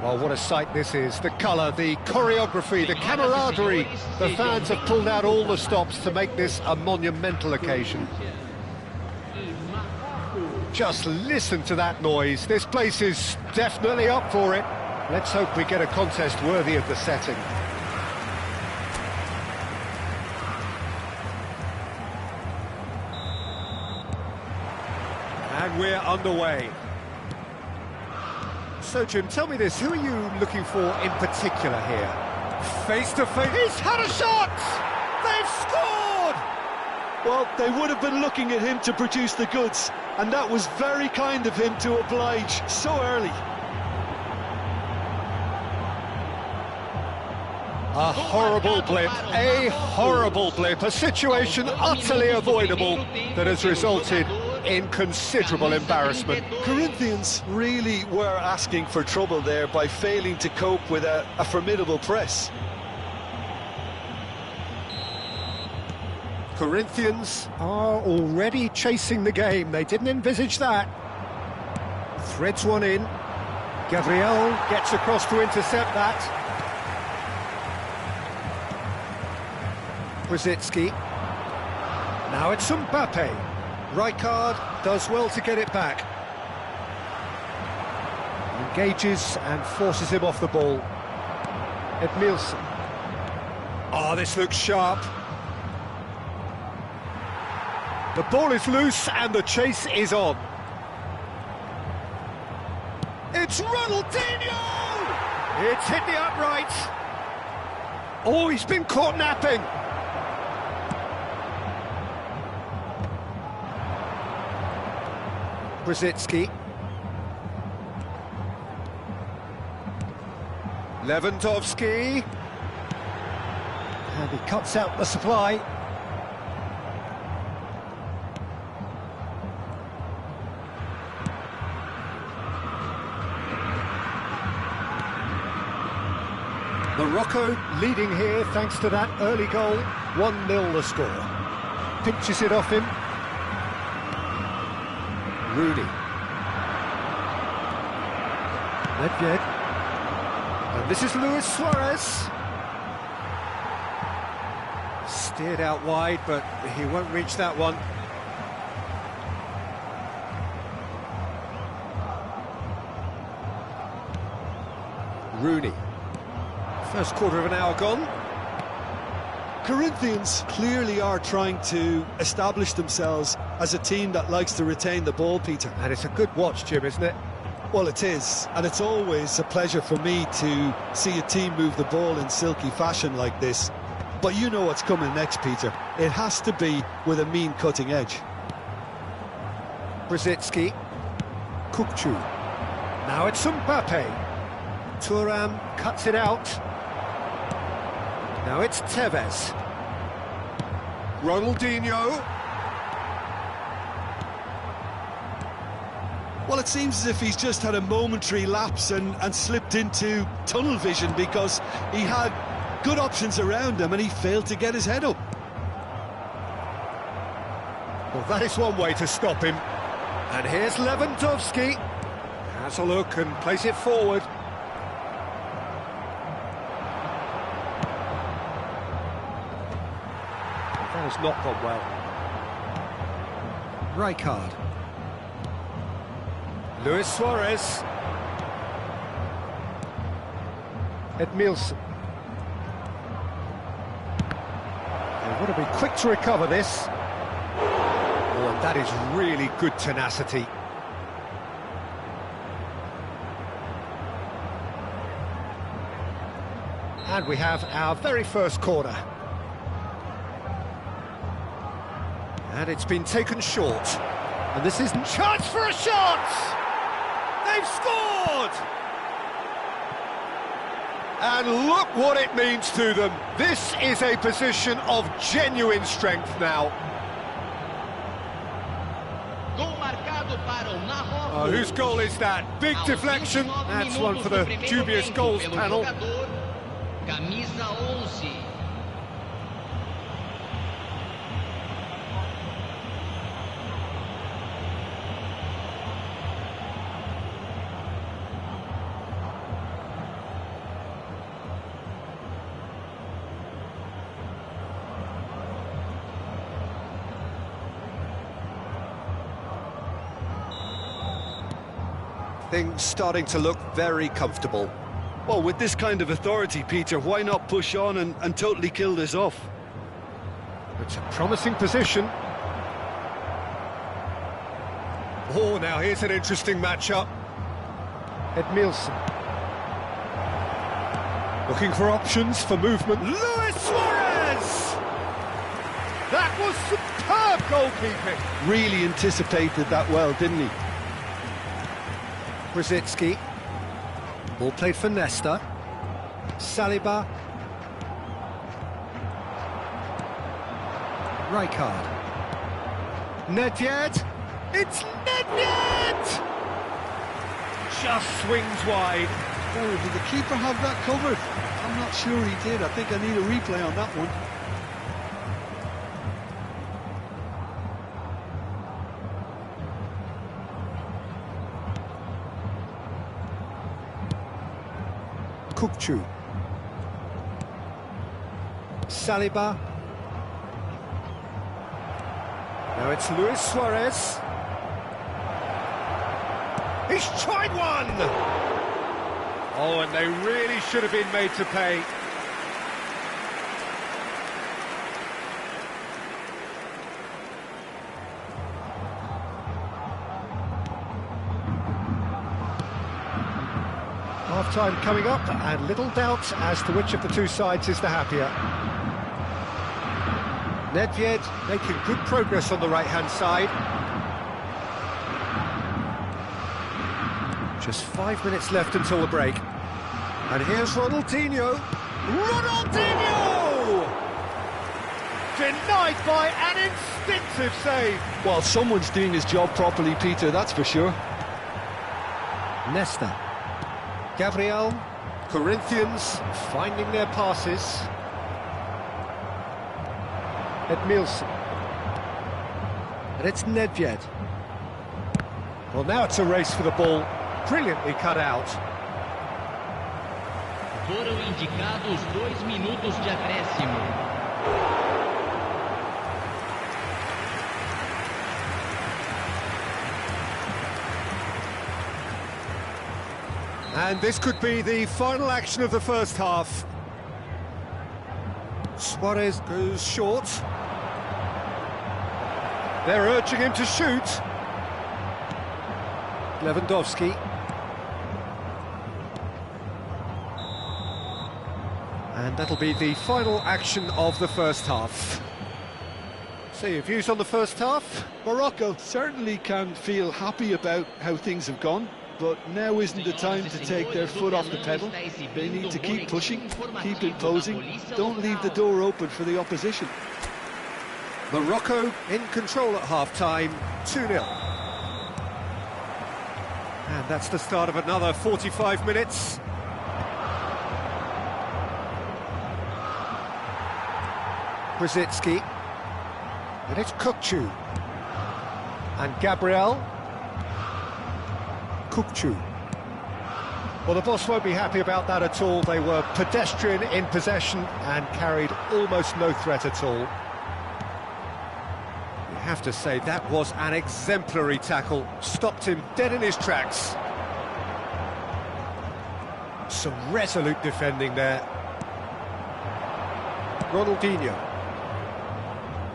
Well, what a sight this is. The colour, the choreography, the camaraderie. The fans have pulled out all the stops to make this a monumental occasion. Just listen to that noise. This place is definitely up for it. Let's hope we get a contest worthy of the setting. And we're underway. So, Jim, tell me this, who are you looking for in particular here? Face to face. He's had a shot! They've scored! Well, they would have been looking at him to produce the goods, and that was very kind of him to oblige so early. A horrible blip, a situation utterly avoidable that has resulted in considerable embarrassment. Corinthians really were asking for trouble there by failing to cope with a formidable press. Corinthians are already chasing the game. They didn't envisage that. Threads one in. Gabriel gets across to intercept that. Brzezinski. Now it's Mbappe. Rijkaard does well to get it back. Engages and forces him off the ball. Edmilson. Oh, this looks sharp. The ball is loose and the chase is on. It's Ronaldinho! It's hit the upright. Oh, he's been caught napping. Brzezinski. Lewandowski. And he cuts out the supply. Morocco leading here thanks to that early goal. 1-0 the score. Pinches it off him. Rooney. Nedved. And this is Luis Suarez. Steered out wide, but he won't reach that one. Rooney. First quarter of an hour gone. Corinthians clearly are trying to establish themselves as a team that likes to retain the ball, Peter. And it's a good watch, Jim, isn't it? Well, it is, and it's always a pleasure for me to see a team move the ball in silky fashion like this. But you know what's coming next, Peter. It has to be with a mean cutting edge. Brzezinski. Kukçu. Now it's Mbappe. Thuram cuts it out. Now it's Tevez. Ronaldinho. Well, it seems as if he's just had a momentary lapse and slipped into tunnel vision, because he had good options around him and he failed to get his head up. Well, that is one way to stop him. And here's Lewandowski. Has a look and plays it forward. That has not gone well. Rijkaard. Luis Suarez. Edmilson. They've got to be quick to recover this. Oh, and that is really good tenacity. And we have our very first corner. And it's been taken short. And this is chance for a shot! They've scored! And look what it means to them. This is a position of genuine strength now. Whose goal is that? Big deflection. That's one for the dubious goals panel. Things starting to look very comfortable. Well, with this kind of authority, Peter, why not push on and totally kill this off? It's a promising position. Oh, now here's an interesting matchup. Edmilson. Looking for options for movement. Luis Suarez! That was superb goalkeeping. Really anticipated that well, didn't he? Brzezinski. Ball played for Nesta. Saliba. Rijkaard. Nedved. It's Nedved! Just swings wide. Oh, did the keeper have that covered? I'm not sure he did. I think I need a replay on that one. Kukçu. Saliba. Now it's Luis Suarez. He's tried one! Oh, and they really should have been made to pay. Half-time coming up, and little doubt as to which of the two sides is the happier. Nedved making good progress on the right-hand side. Just 5 minutes left until the break. And here's Ronaldinho. Ronaldinho! Denied by an instinctive save. Well, someone's doing his job properly, Peter, that's for sure. Nesta. Gabriel. Corinthians finding their passes. Edmilson. And it's Nedved. Well, now it's a race for the ball. Brilliantly cut out. Foram indicados 2 minutos de acréscimo. And this could be the final action of the first half. Suarez goes short. They're urging him to shoot. Lewandowski. And that'll be the final action of the first half. So your views on the first half? Morocco certainly can feel happy about how things have gone, but now isn't the time to take their foot off the pedal. They need to keep pushing, keep imposing, don't leave the door open for the opposition. Morocco in control at half-time, 2-0. And that's the start of another 45 minutes. Brzezinski. And it's Kukçu. And Gabriel. Kukçu. Well, the boss won't be happy about that at all. They were pedestrian in possession and carried almost no threat at all. You have to say that was an exemplary tackle. Stopped him dead in his tracks. Some resolute defending there. Ronaldinho.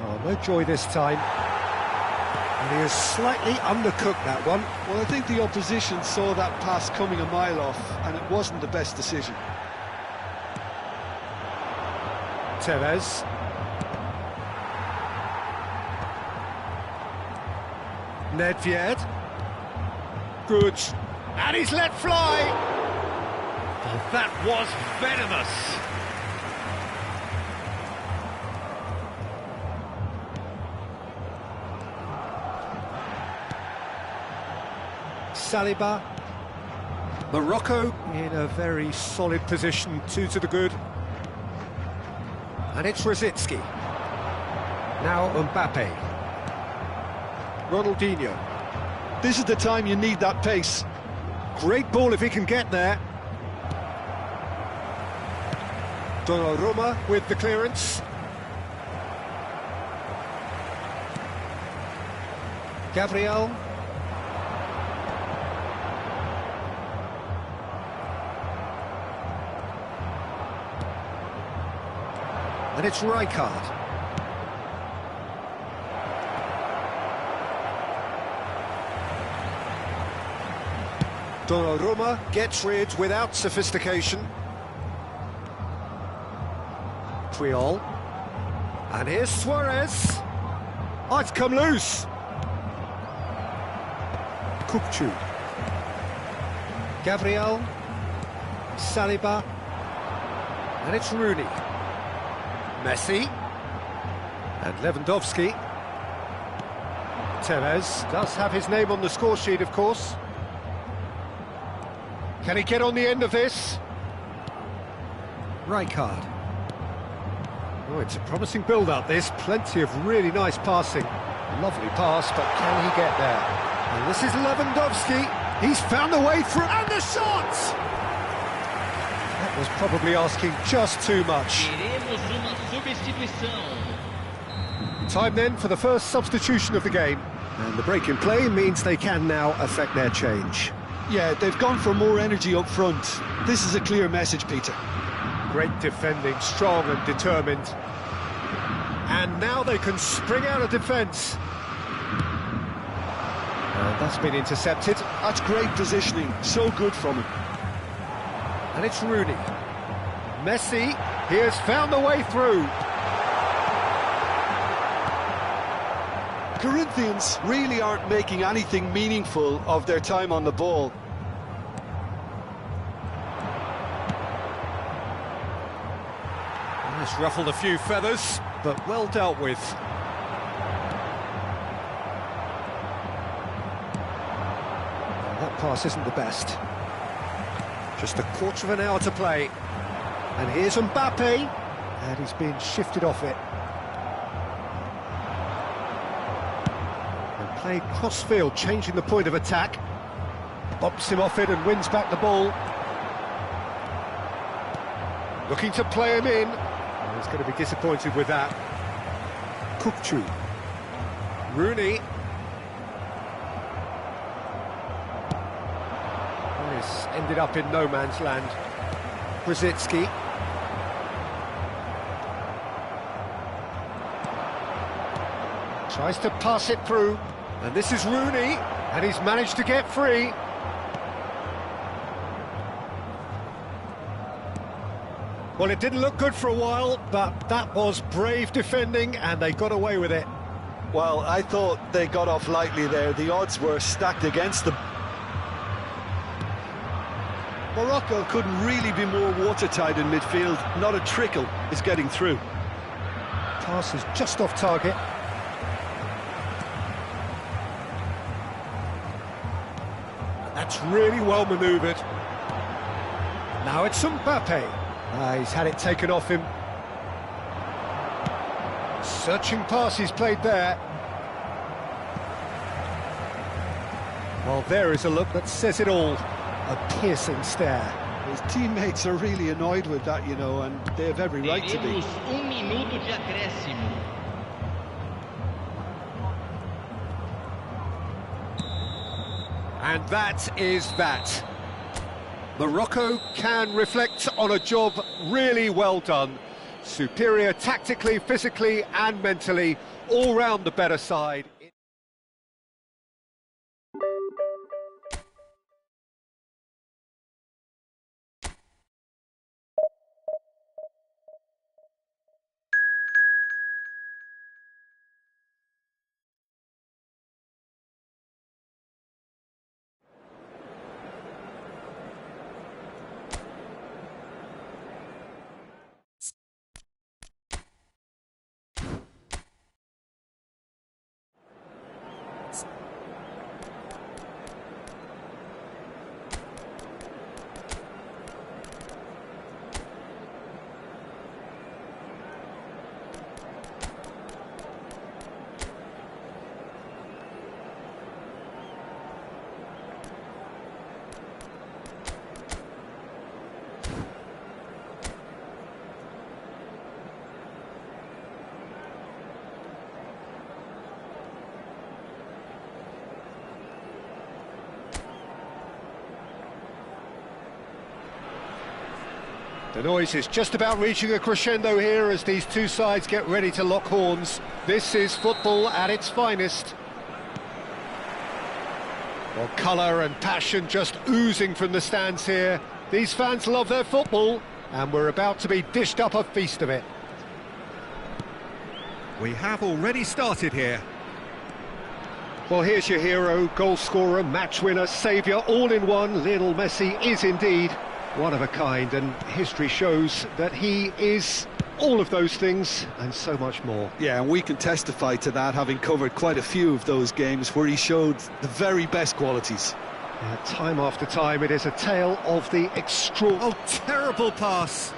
Oh, no joy this time. And he has slightly undercooked that one. Well, I think the opposition saw that pass coming a mile off, and it wasn't the best decision. Tevez. Nedved. Good. And he's let fly. Oh, that was venomous. Saliba. Morocco in a very solid position, 2 to the good. And it's Brzezinski. Now Mbappe. Ronaldinho. This is the time you need that pace. Great ball if he can get there. Donnarumma with the clearance. Gabriel. And it's Rijkaard. Donnarumma gets rid without sophistication. Puyol. And here's Suarez. Oh, it's come loose. Kupchu. Gabriel. Saliba. And it's Rooney. Messi. And Lewandowski. Tevez does have his name on the score sheet, of course. Can he get on the end of this? Rijkaard. Oh, it's a promising build-up, this. Plenty of really nice passing. Lovely pass, but can he get there? And this is Lewandowski. He's found a way through, and the shot! That was probably asking just too much. Time then for the first substitution of the game. And the break in play means they can now affect their change. Yeah, they've gone for more energy up front. This is a clear message, Peter. Great defending, strong and determined. And now they can spring out of defence. And that's been intercepted. That's great positioning, so good from him. And it's Rooney. Messi, he has found a way through. Corinthians really aren't making anything meaningful of their time on the ball. It's ruffled a few feathers, but well dealt with. That pass isn't the best. Just a quarter of an hour to play. And here's Mbappe, and he's being shifted off it. And played cross-field, changing the point of attack. Bumps him off it and wins back the ball. Looking to play him in. Oh, he's going to be disappointed with that. Kupchu. Rooney. Oh, he's ended up in no man's land. Brzezinski. Tries to pass it through. And this is Rooney. And he's managed to get free. Well, it didn't look good for a while, but that was brave defending, and they got away with it. Well, I thought they got off lightly there. The odds were stacked against them. Morocco couldn't really be more watertight in midfield. Not a trickle is getting through. Pass is just off target. That's really well manoeuvred. Now it's Mbappe. He's had it taken off him. Searching pass he's played there. Well, there is a look that says it all. A piercing stare. His teammates are really annoyed with that, you know, and they have every right to be. And that is that. Morocco can reflect on a job really well done. Superior tactically, physically and mentally, all round the better side. The noise is just about reaching a crescendo here as these two sides get ready to lock horns. This is football at its finest. Well, colour and passion just oozing from the stands here. These fans love their football, and we're about to be dished up a feast of it. We have already started here. Well, here's your hero, goal scorer, match winner, saviour, all in one. Lionel Messi is indeed one of a kind, and history shows that he is all of those things and so much more. Yeah, and we can testify to that, having covered quite a few of those games where he showed the very best qualities. Yeah, time after time, it is a tale of the extraordinary... Oh, terrible pass!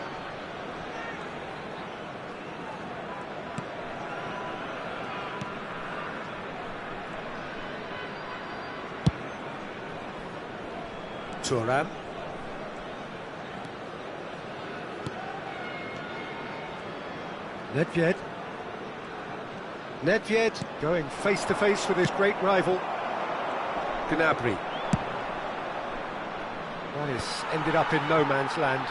Thuram. Nedved. Nedved going face-to-face with his great rival, Gnabry. That has ended up in no man's land.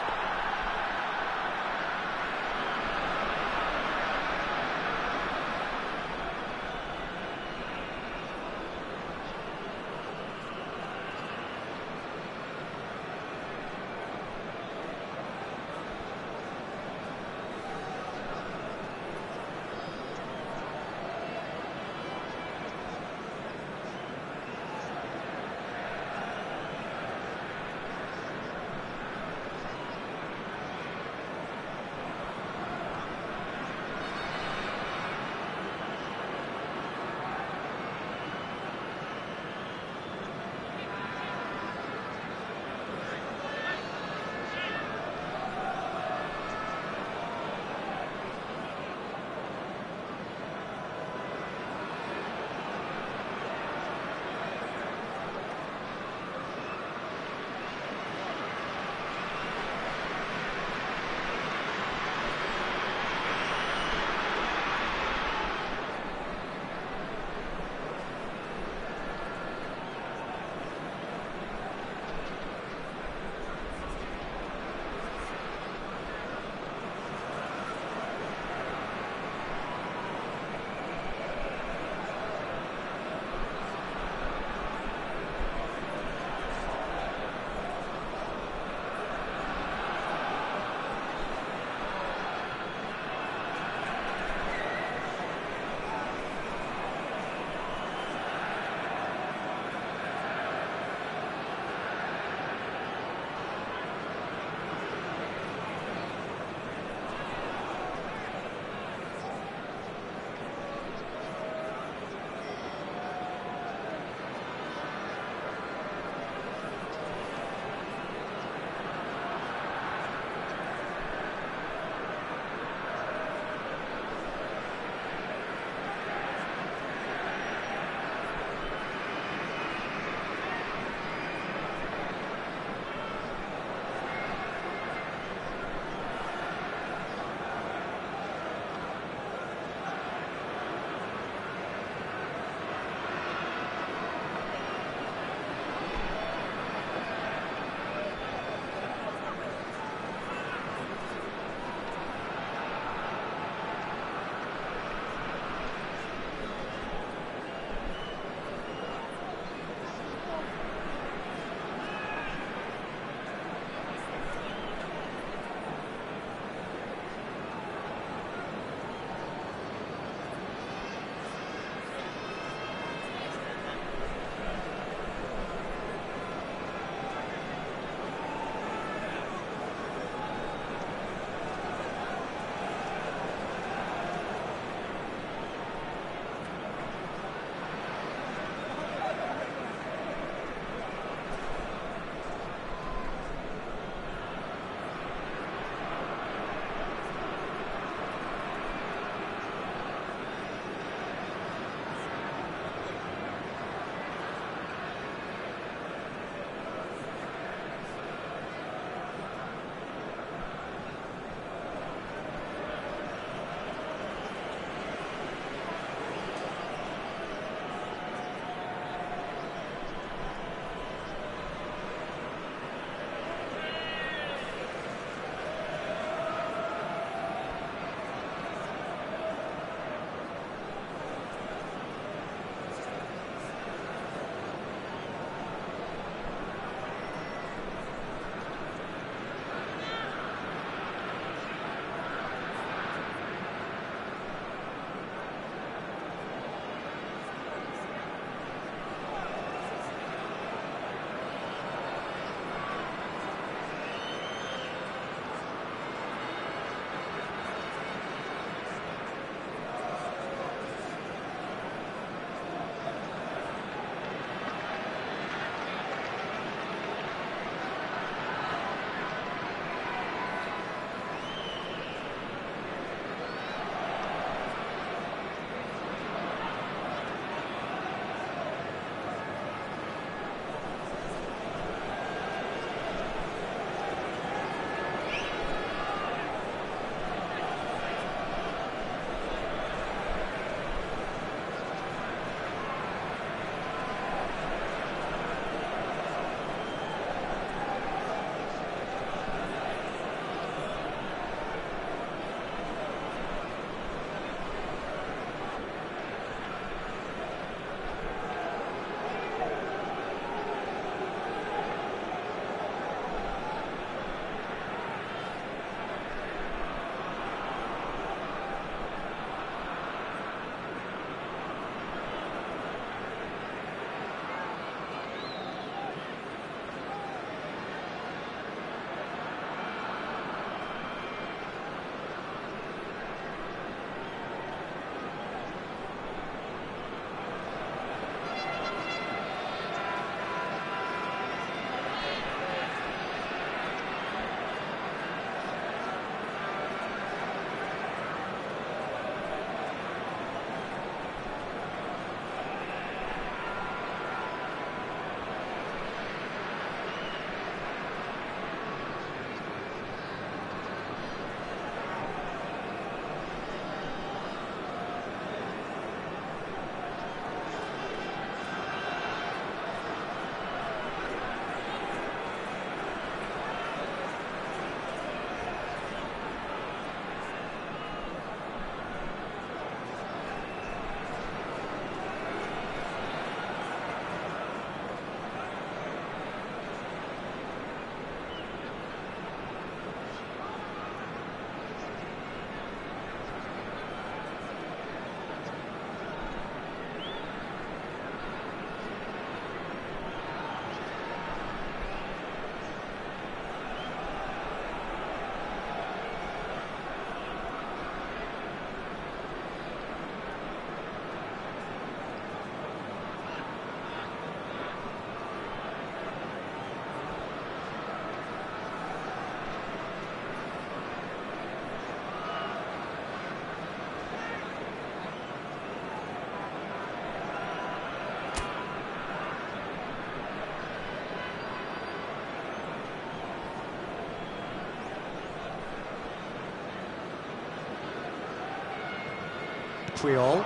Puyol.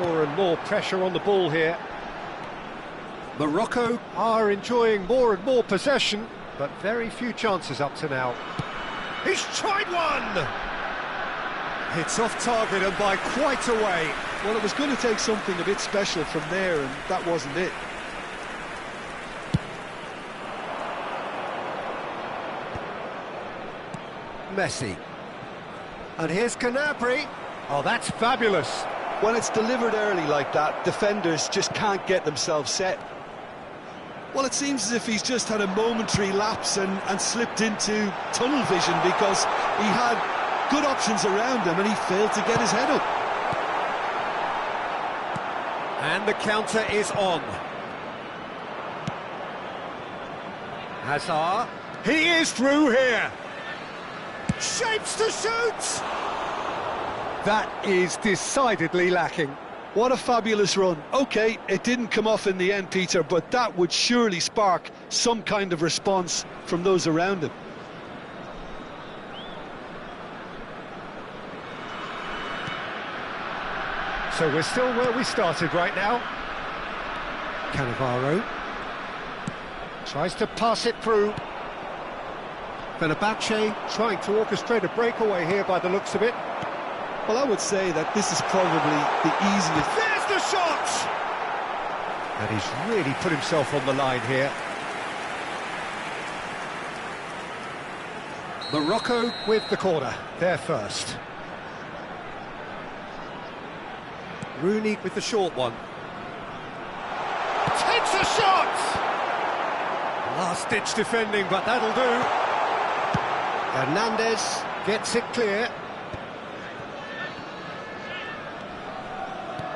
More and more pressure on the ball here. Morocco are enjoying more and more possession, but very few chances up to now. He's tried one! It's off target and by quite a way. Well, it was going to take something a bit special from there, and that wasn't it. Messi. And here's Gnabry. Oh, that's fabulous. When it's delivered early like that, defenders just can't get themselves set. Well, it seems as if he's just had a momentary lapse and slipped into tunnel vision, because he had good options around him and he failed to get his head up. And the counter is on. Hazard. He is through here. Shapes to shoot! That is decidedly lacking. What a fabulous run. OK, it didn't come off in the end, Peter, but that would surely spark some kind of response from those around him. So we're still where we started right now. Cannavaro tries to pass it through. Fenerbahce trying to orchestrate a breakaway here by the looks of it. Well, I would say that this is probably the easiest. There's the shot! And he's really put himself on the line here. Morocco with the corner, they're first. Rooney with the short one. Takes a shot! Last-ditch defending, but that'll do. Hernandez gets it clear.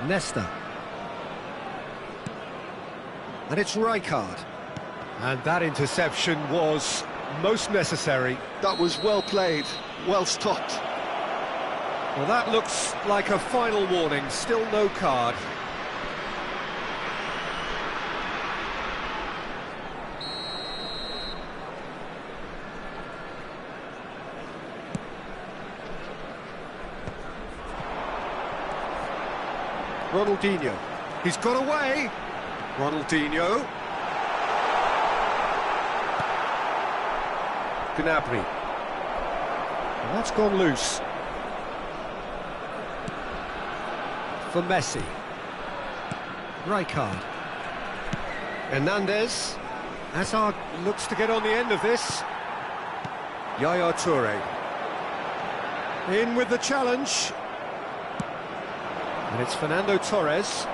Nesta. And it's Rijkaard. And that interception was most necessary. That was well played, well stopped. Well, that looks like a final warning, still no card. Ronaldinho. He's got away. Ronaldinho. Gnabry. And that's gone loose. For Messi. Rijkaard. Hernandez. Hazard looks to get on the end of this. Yaya Toure. In with the challenge. And it's Fernando Torres.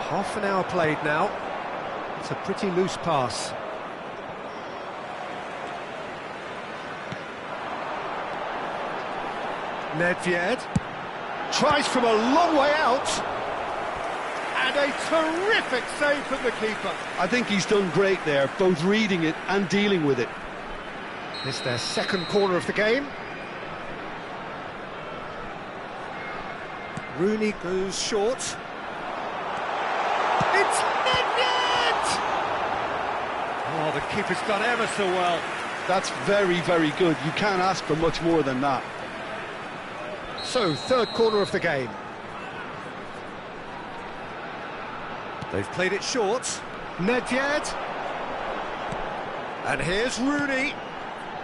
Half an hour played now. It's a pretty loose pass. Nedved tries from a long way out. And a terrific save from the keeper. I think he's done great there, both reading it and dealing with it. It's their second corner of the game. Rooney goes short. It's Nedved! Oh, the keeper's done ever so well. That's very, very good. You can't ask for much more than that. So, third corner of the game. They've played it short. Nedved. And here's Rooney.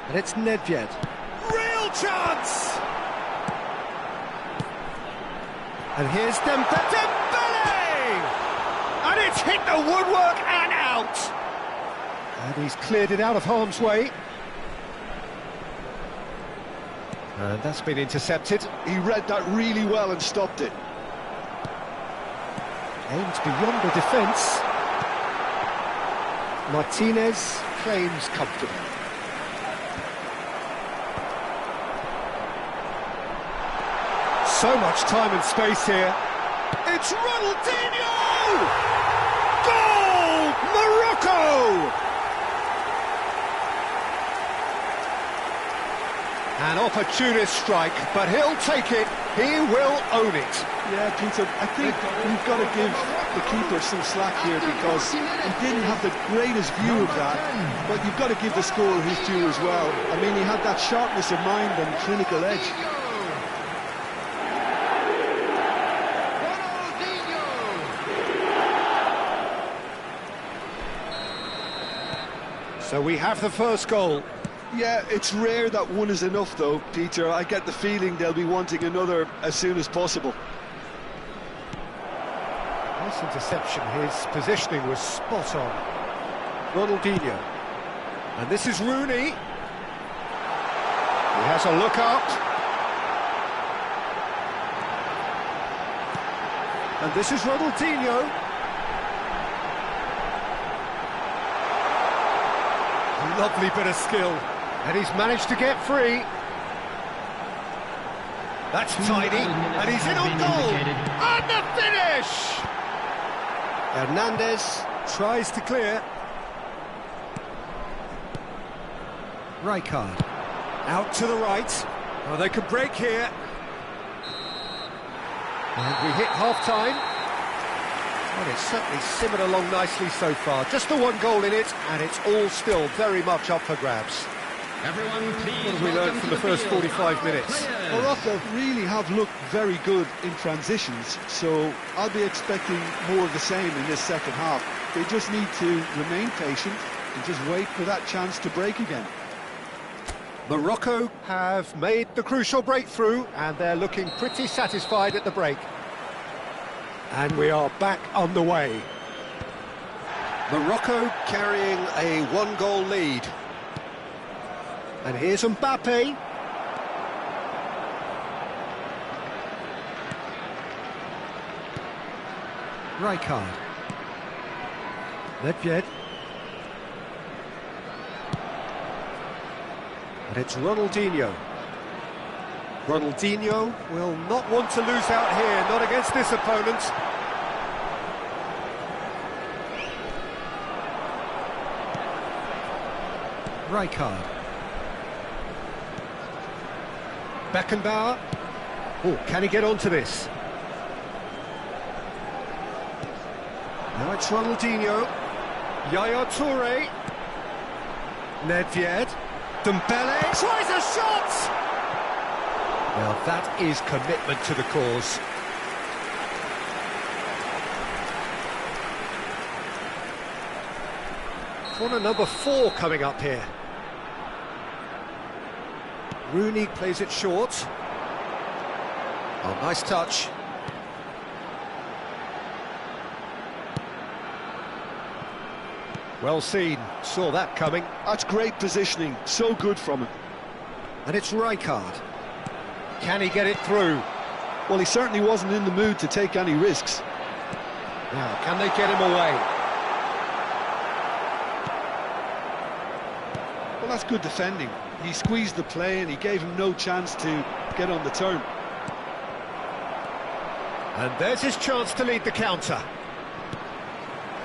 And it's Nedved. Real chance! And here's Dembele! And it's hit the woodwork and out! And he's cleared it out of harm's way. And that's been intercepted. He read that really well and stopped it. Aims beyond the defence. Martinez claims comfortably. So much time and space here. It's Ronaldinho! Goal! Morocco! An opportunist strike, but he'll take it. He will own it. Yeah, Peter, I think we've got to give the keeper some slack here, because he didn't have the greatest view of that, but you've got to give the scorer his due as well. I mean, he had that sharpness of mind and clinical edge. So we have the first goal. Yeah, it's rare that one is enough though, Peter. I get the feeling they'll be wanting another as soon as possible. Nice interception, his positioning was spot on. Ronaldinho. And this is Rooney. He has a look up. And this is Ronaldinho. Lovely bit of skill. And he's managed to get free. That's tidy. And he's in on goal. And the finish! Hernandez tries to clear. Rijkaard. Out to the right. Oh, they could break here. And we hit half-time. Well, it's certainly simmered along nicely so far. Just the one goal in it, and it's all still very much up for grabs. Everyone, please. What have we learned from the first 45 minutes? Morocco really have looked very good in transitions, so I'll be expecting more of the same in this second half. They just need to remain patient and just wait for that chance to break again. Morocco have made the crucial breakthrough, and they're looking pretty satisfied at the break. And we are back on the way. Morocco carrying a one-goal lead. And here's Mbappe. Rijkaard. Nedved. And it's Ronaldinho. Ronaldinho will not want to lose out here, not against this opponent. Rijkaard. Beckenbauer. Oh, can he get onto this? Now it's Ronaldinho. Yaya Toure. Nedved. Dembele tries a shot! Well, that is commitment to the cause. Corner number 4 coming up here. Rooney plays it short. Oh, nice touch. Well seen, saw that coming. That's great positioning, so good from him. And it's Rijkaard. Can he get it through? Well, he certainly wasn't in the mood to take any risks. Now, can they get him away? Well, that's good defending. He squeezed the play and he gave him no chance to get on the turn. And there's his chance to lead the counter.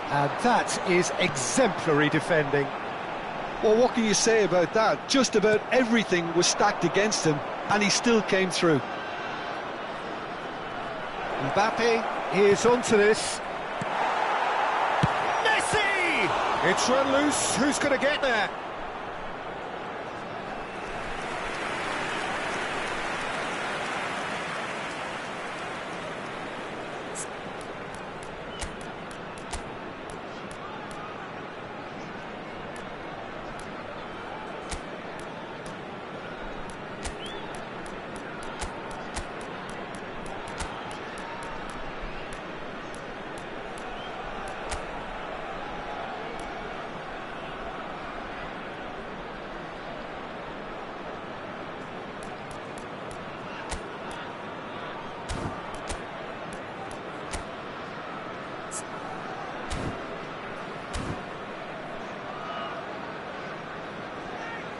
And that is exemplary defending. Well, what can you say about that? Just about everything was stacked against him, and he still came through. Mbappe is onto this. Messi! It's run loose. Who's going to get there?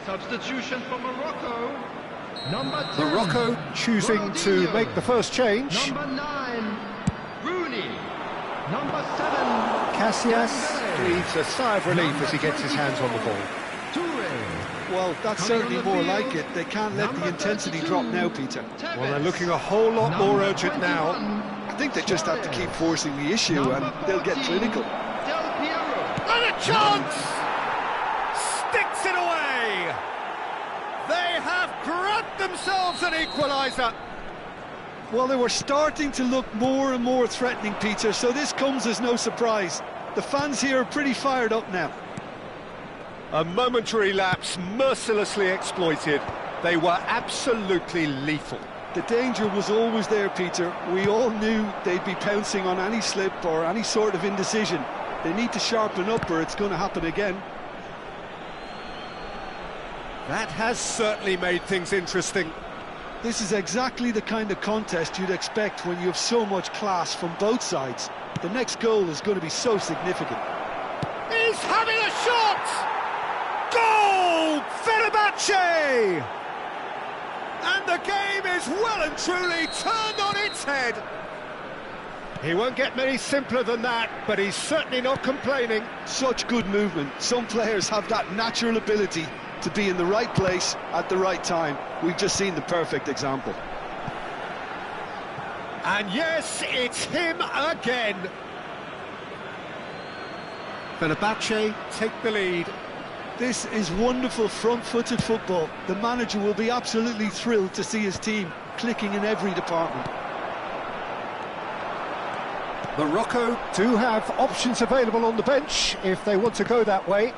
Substitution for Morocco. Number 10. Morocco choosing to make the first change. Number 9, Rooney. Number 7, Casillas breathes a sigh of relief as he gets his hands on the ball. Toure. Well, that's certainly more like it. They can't let the intensity drop now, Peter. Well, they're looking a whole lot more urgent now. I think they just have to keep forcing the issue and they'll get clinical. Del Piero. And a chance! Sticks it away! They have grabbed themselves an equaliser. Well, they were starting to look more and more threatening, Peter, so this comes as no surprise. The fans here are pretty fired up now. A momentary lapse mercilessly exploited. They were absolutely lethal. The danger was always there, Peter. We all knew they'd be pouncing on any slip or any sort of indecision. They need to sharpen up or it's going to happen again. That has certainly made things interesting. This is exactly the kind of contest you'd expect when you have so much class from both sides. The next goal is going to be so significant. He's having a shot! Goal! Fenerbahce! And the game is well and truly turned on its head. He won't get many simpler than that, but he's certainly not complaining. Such good movement. Some players have that natural ability to be in the right place at the right time. We've just seen the perfect example. And yes, it's him again. Fenerbahce take the lead. This is wonderful front-footed football. The manager will be absolutely thrilled to see his team clicking in every department. Morocco do have options available on the bench if they want to go that way.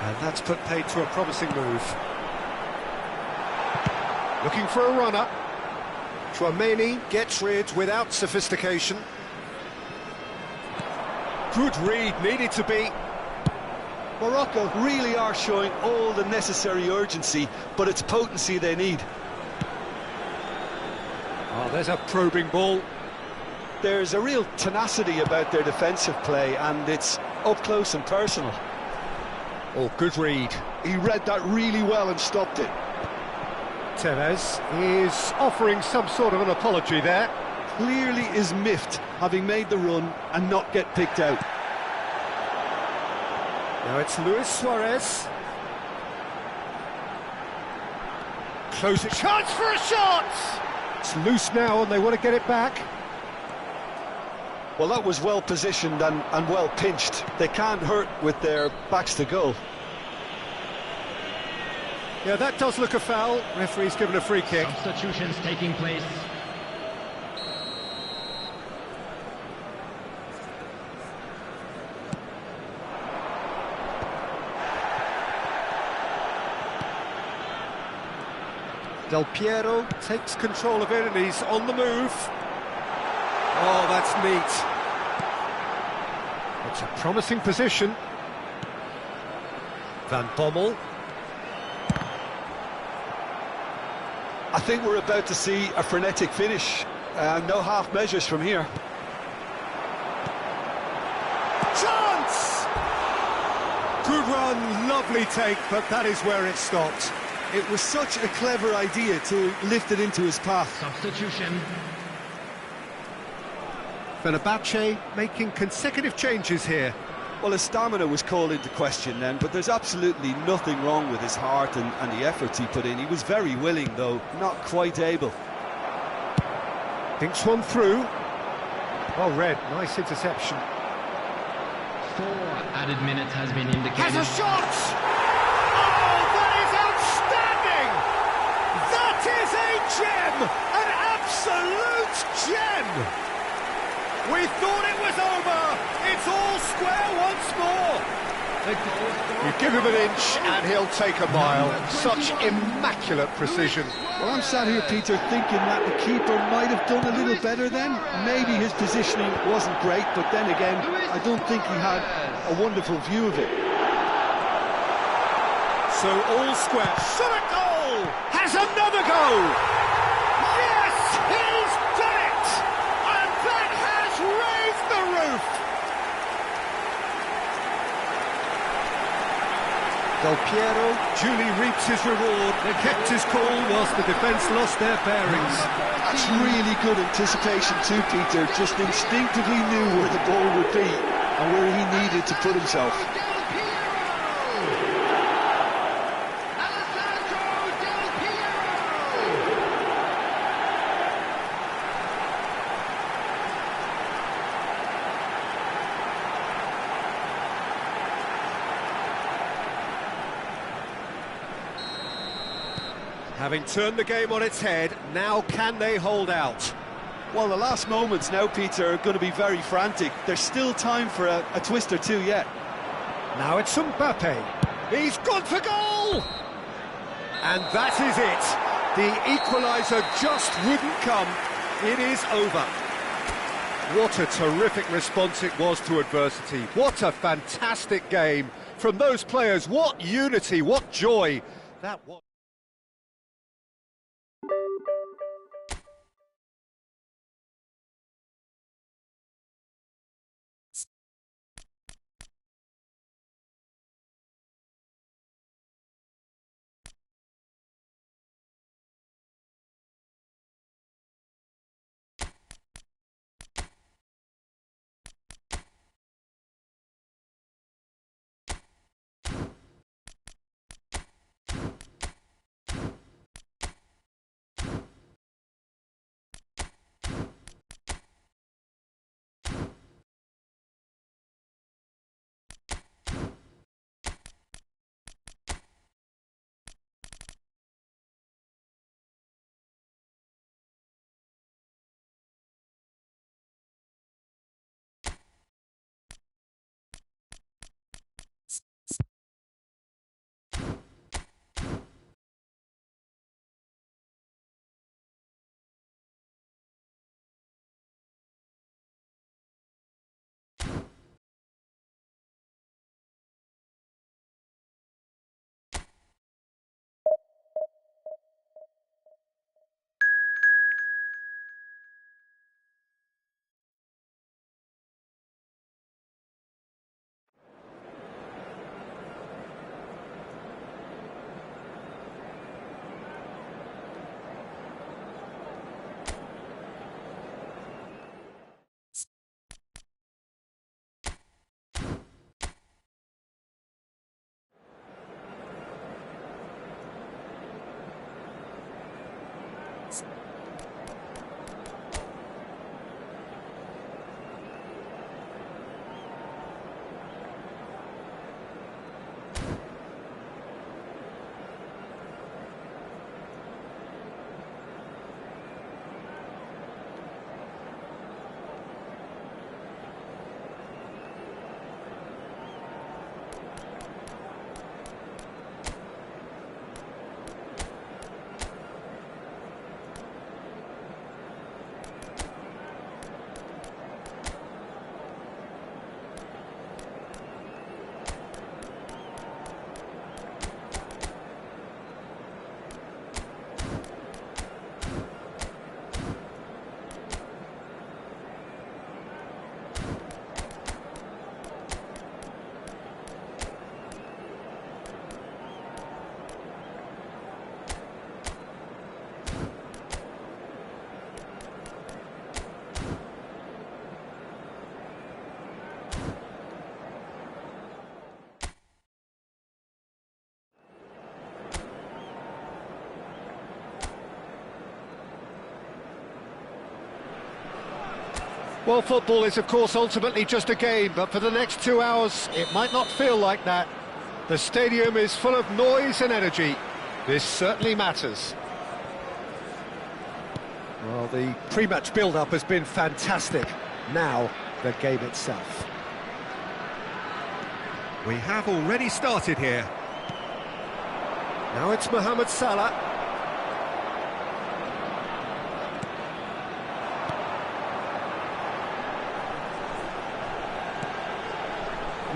And that's put paid to a promising move. Looking for a runner. Chouameni gets rid without sophistication. Good read, needed to be. Morocco really are showing all the necessary urgency, but it's potency they need. Oh, there's a probing ball. There's a real tenacity about their defensive play, and it's up close and personal. Oh, good read. He read that really well and stopped it. Tevez is offering some sort of an apology there. Clearly is miffed, having made the run and not get picked out. Now it's Luis Suarez. Close it. Chance for a shot! It's loose now and they want to get it back. Well, that was well positioned and well pinched. They can't hurt with their backs to goal. Yeah, that does look a foul. Referee's given a free kick. Substitutions taking place. Del Piero takes control of it and he's on the move. Oh, that's neat. It's a promising position. Van Bommel. I think we're about to see a frenetic finish. No half measures from here. Chance! Good run, lovely take, but that is where it stopped. It was such a clever idea to lift it into his path. Substitution. Fenerbahce making consecutive changes here. Well, his stamina was called into question then, but there's absolutely nothing wrong with his heart and the efforts he put in. He was very willing, though not quite able. Thinks one through. Well read, nice interception. 4 added minutes has been indicated. Has a shot! Oh, that is outstanding! That is a gem! An absolute gem! We thought it was over! It's all square once more! You give him an inch and he'll take a mile. Such immaculate precision. Well, I'm sat here, Peter, thinking that the keeper might have done a little better then. Maybe his positioning wasn't great, but then again, I don't think he had a wonderful view of it. So all square. Shot at goal! Has another go! Yes, he's done it! And that has raised the roof! Del Piero duly reaps his reward. They kept his cool whilst the defence lost their bearings. That's really good anticipation too, Peter. Just instinctively knew where the ball would be and where he needed to put himself. Having turned the game on its head, now can they hold out? Well, the last moments now, Peter, are going to be very frantic. There's still time for a twist or two yet. Now it's Mbappe. He's gone for goal! And that is it. The equaliser just wouldn't come. It is over. What a terrific response it was to adversity. What a fantastic game from those players. What unity, what joy that was. Well, football is, of course, ultimately just a game, but for the next 2 hours, it might not feel like that. The stadium is full of noise and energy. This certainly matters. Well, the pre-match build-up has been fantastic. Now, the game itself. We have already started here. Now it's Mohamed Salah.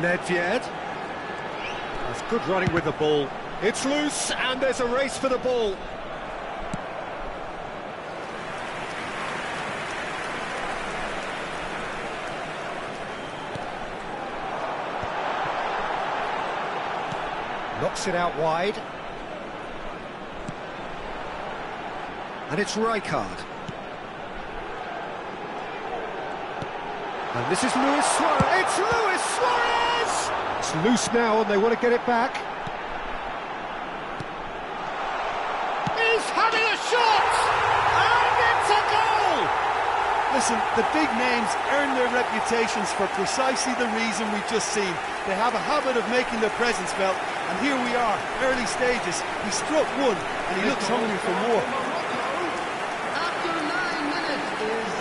Nedved. That's good running with the ball. It's loose, and there's a race for the ball. Knocks it out wide. And it's Rijkaard. And this is Luis Suarez. It's Luis Suarez! It's loose now, and they want to get it back. He's having a shot! And it's a goal! Listen, the big names earn their reputations for precisely the reason we've just seen. They have a habit of making their presence felt, and here we are, early stages. He struck one, and he looks hungry for more. After 9 minutes is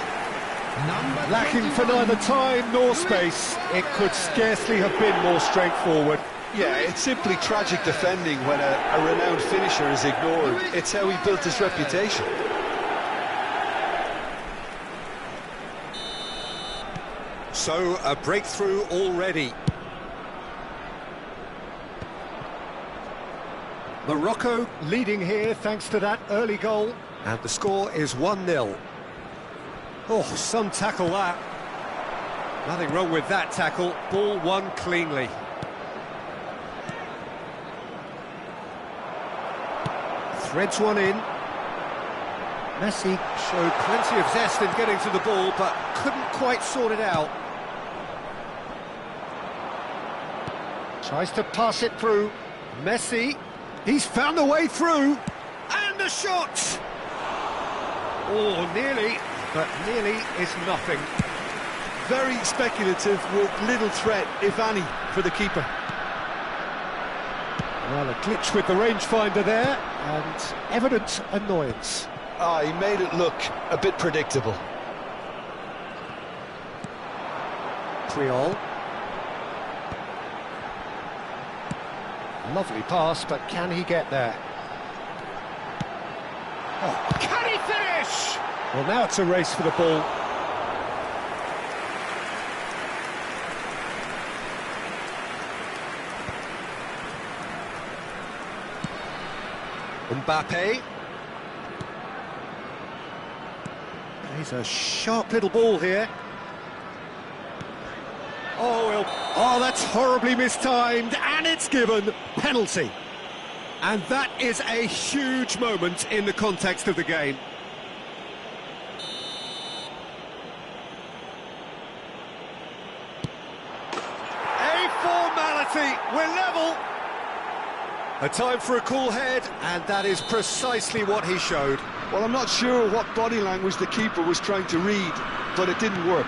number Lacking for neither time nor space. It could scarcely have been more straightforward. Yeah, it's simply tragic defending when a renowned finisher is ignored. It's how he built his reputation. So, a breakthrough already. Morocco leading here thanks to that early goal. And the score is 1-0. Oh, some tackle that. Nothing wrong with that tackle. Ball won cleanly. Threads one in. Messi showed plenty of zest in getting to the ball, but couldn't quite sort it out. Tries to pass it through. Messi, he's found a way through. And the shot! Oh, nearly, but nearly is nothing. Very speculative with little threat, if any, for the keeper. Well, a glitch with the rangefinder there, and evident annoyance. Ah, he made it look a bit predictable. Creole. Lovely pass, but can he get there? Oh, can he finish? Well, now it's a race for the ball. Mbappe. He's a sharp little ball here. Oh, that's horribly mistimed, and it's given penalty. And that is a huge moment in the context of the game. A formality, we're level. A time for a cool head, and that is precisely what he showed. Well, I'm not sure what body language the keeper was trying to read, but it didn't work.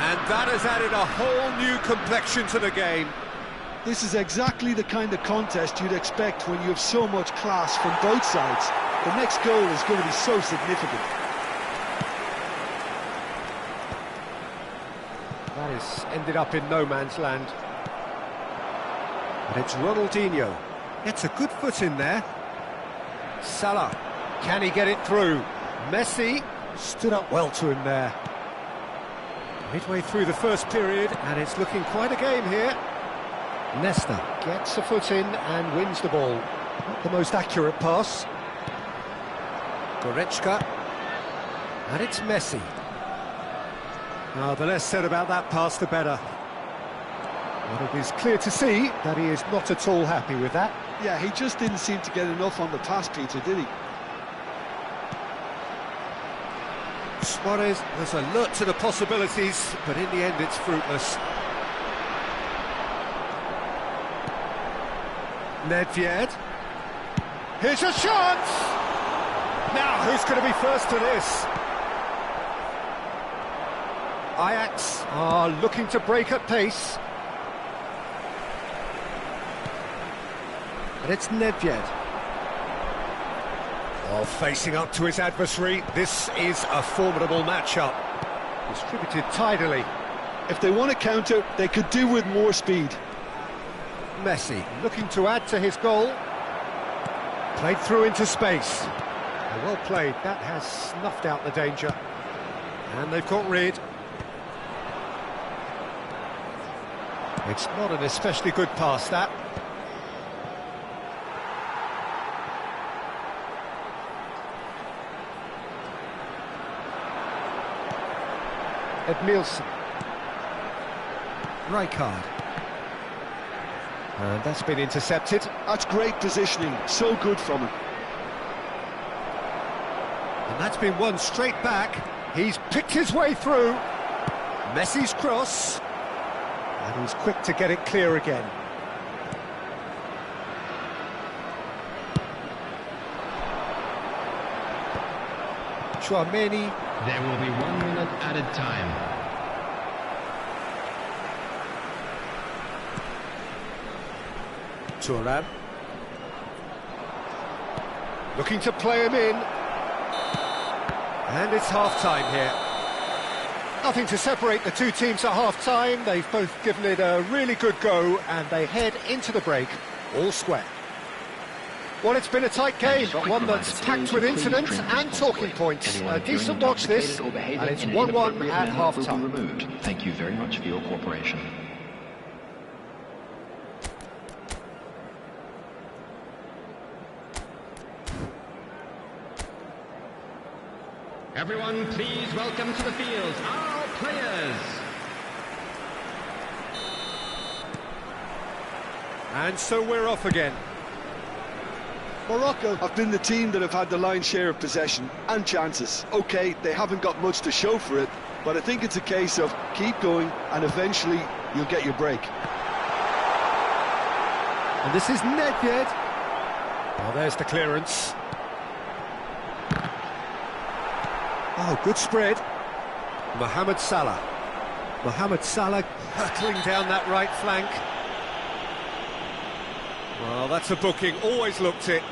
And that has added a whole new complexion to the game. This is exactly the kind of contest you'd expect when you have so much class from both sides. The next goal is going to be so significant. That has ended up in no man's land. But it's Ronaldinho. Gets a good foot in there. Salah. Can he get it through? Messi stood up well to him there. Midway through the first period, and it's looking quite a game here. Nesta gets a foot in and wins the ball. Not the most accurate pass. Goretzka. And it's Messi. The less said about that pass, the better. But it is clear to see that he is not at all happy with that. Yeah, he just didn't seem to get enough on the pass, Peter, did he? Suarez was alert to the possibilities, but in the end it's fruitless. Nedved. Here's a chance! Now, who's going to be first to this? Ajax are looking to break at pace. And it's Nedved. Oh, facing up to his adversary, this is a formidable matchup. Distributed tidily. If they want to counter, they could do with more speed. Messi looking to add to his goal. Played through into space. Well played, that has snuffed out the danger. And they've got rid. It's not an especially good pass, that. Edmilson. Rijkaard. And that's been intercepted. That's great positioning, so good from him. And that's been won straight back. He's picked his way through. Messi's cross. And he's quick to get it clear again. Chouameni. There will be 1 minute added time. Thuram. Looking to play him in. And it's half-time here. Nothing to separate the two teams at half-time. They've both given it a really good go, and they head into the break all square. Well, it's been a tight game, but one that's packed with incident and talking points. A decent watch this, and it's 1-1 at half-time. Thank you very much for your cooperation. Everyone, please welcome to the field our players. And so we're off again. Morocco have been the team that have had the lion's share of possession and chances. OK, they haven't got much to show for it, but I think it's a case of keep going and eventually you'll get your break. And this is Nedved. Well, there's the clearance. Oh, good spread. Mohamed Salah. Mohamed Salah hurtling down that right flank. Well, that's a booking, always looked it.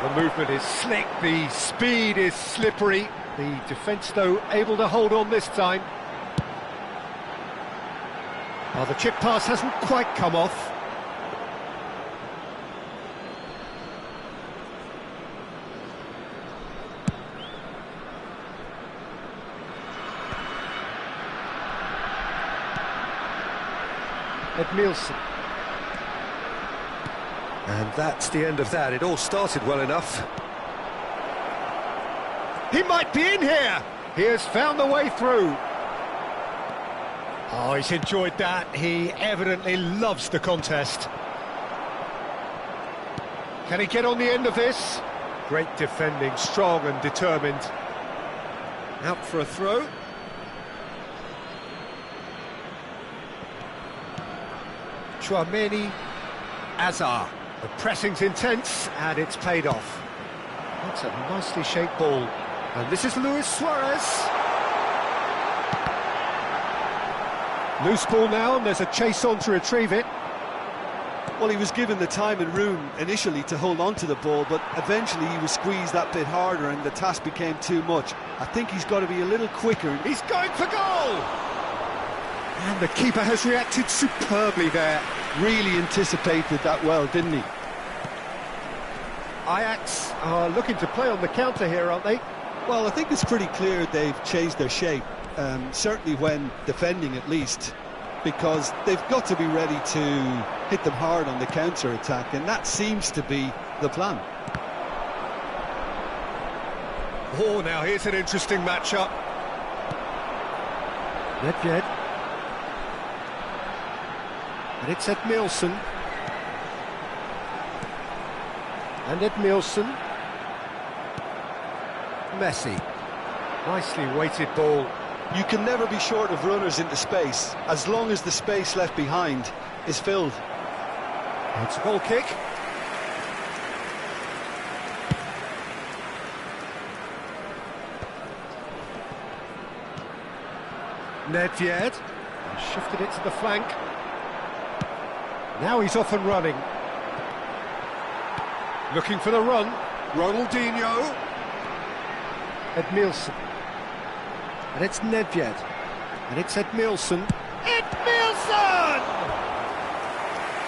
The movement is slick, the speed is slippery. The defence, though, able to hold on this time. Well, the chip pass hasn't quite come off. Edmilson. And that's the end of that. It all started well enough. He might be in here. He has found the way through. Oh, he's enjoyed that. He evidently loves the contest. Can he get on the end of this? Great defending, strong and determined. Out for a throw. Chouameni, Azar. The pressing's intense, and it's paid off. That's a nicely shaped ball. And this is Luis Suarez. Loose ball now, and there's a chase on to retrieve it. Well, he was given the time and room initially to hold on to the ball, but eventually he was squeezed that bit harder and the task became too much. I think he's got to be a little quicker. He's going for goal! And the keeper has reacted superbly there. Really anticipated that well, didn't he? Ajax are looking to play on the counter here, aren't they? Well, I think it's pretty clear they've changed their shape, certainly when defending at least, because they've got to be ready to hit them hard on the counter-attack, and that seems to be the plan. Oh, now here's an interesting matchup. Nedved. And it's Edmilson. And Edmilson. Messi. Nicely weighted ball. You can never be short of runners into space, as long as the space left behind is filled. It's a goal kick. Nedved. Shifted it to the flank. Now he's off and running. Looking for the run. Ronaldinho. Edmilson. And it's Nedved. And it's Edmilson. Edmilson!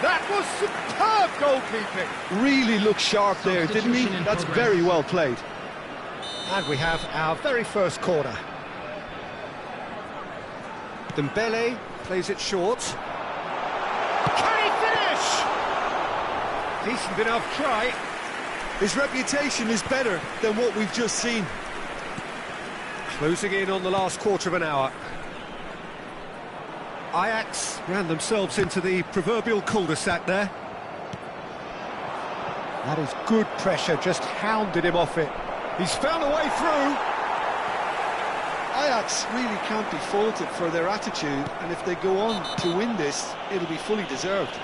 That was superb goalkeeping. Really looked sharp there, didn't he? That's very well played. And we have our very first corner. Dembele plays it short. Can he finish? Decent enough try. His reputation is better than what we've just seen. Closing in on the last quarter of an hour. Ajax ran themselves into the proverbial cul-de-sac there. That is good pressure, just hounded him off it. He's found a way through. Ajax really can't be faulted for their attitude, and if they go on to win this, it'll be fully deserved.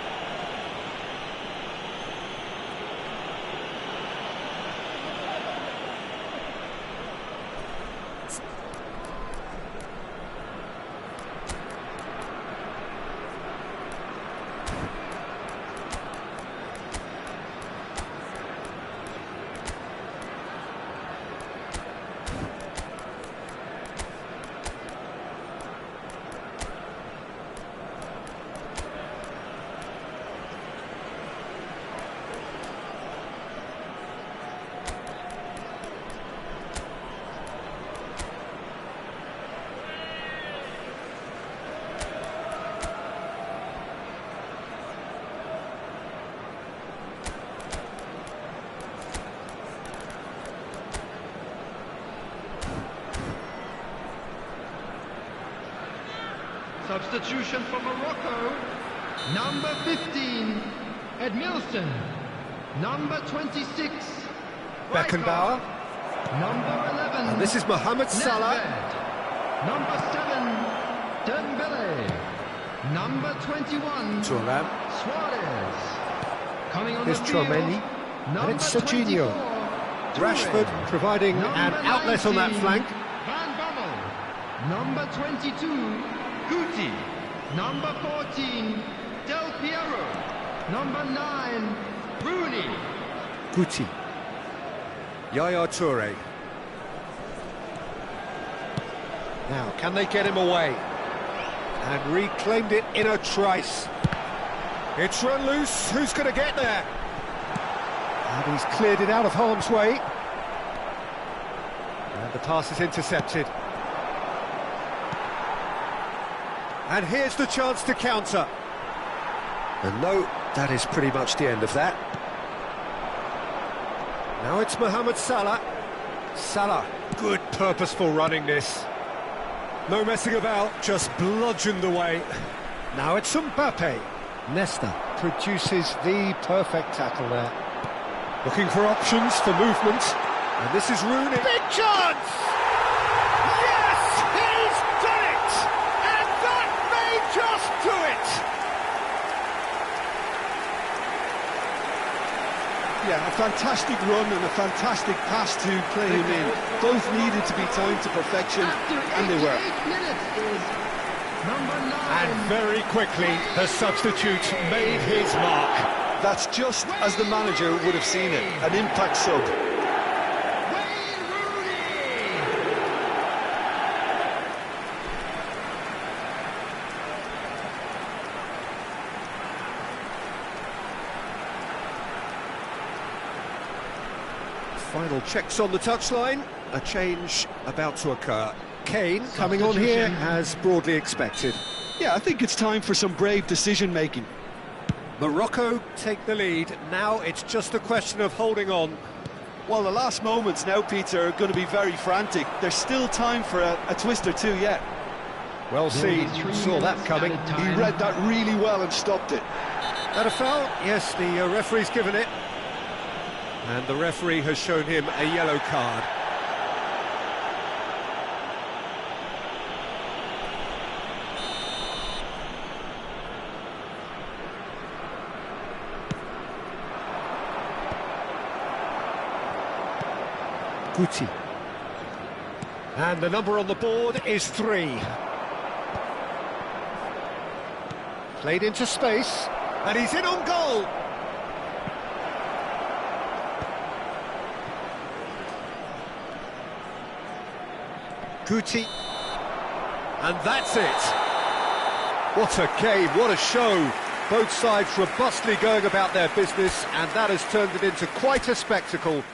Substitution for Morocco. Number 15, Edmilson. Number 26, Beckenbauer. Number 11, And this is Mohamed Salah. Nedved. Number 7, Dembele. Number 21, Thuram. Suarez. Coming on Here's the field, Chouameni. And number it's Serginho. 24, Rashford Toure. providing Number an outlet on that 19, flank. Van Bommel. Number 22, Guti. Number 14, Del Piero. Number 9, Rooney. Guti. Yaya Toure. Now, can they get him away? And reclaimed it in a trice. It's run loose. Who's going to get there? And he's cleared it out of harm's way. And the pass is intercepted. And here's the chance to counter. And no, that is pretty much the end of that. Now it's Mohamed Salah. Salah, good purposeful running this. No messing about, just bludgeoned away. Now it's Mbappe. Nesta produces the perfect tackle there. Looking for options for movement. And this is Rooney. Big chance! Yes, he's done it! And that may just do it! Yeah, a fantastic run and a fantastic pass to play him in. Both needed to be timed to perfection, and they were. Minutes is number 9. And very quickly, the substitute made his mark. That's just as the manager would have seen it, an impact sub. Wayne Rooney. Final checks on the touchline. A change about to occur. Kane coming on here as broadly expected. Yeah, I think it's time for some brave decision-making. Morocco take the lead. Now it's just a question of holding on. Well, the last moments now, Peter, are going to be very frantic. There's still time for a twist or two yet. Well seen, saw that coming. He read that really well and stopped it. That a foul? Yes, the referee's given it. And the referee has shown him a yellow card. Guti. And the number on the board is 3. Played into space, and he's in on goal. Guti. And that's it. What a game, what a show. Both sides robustly going about their business, and that has turned it into quite a spectacle.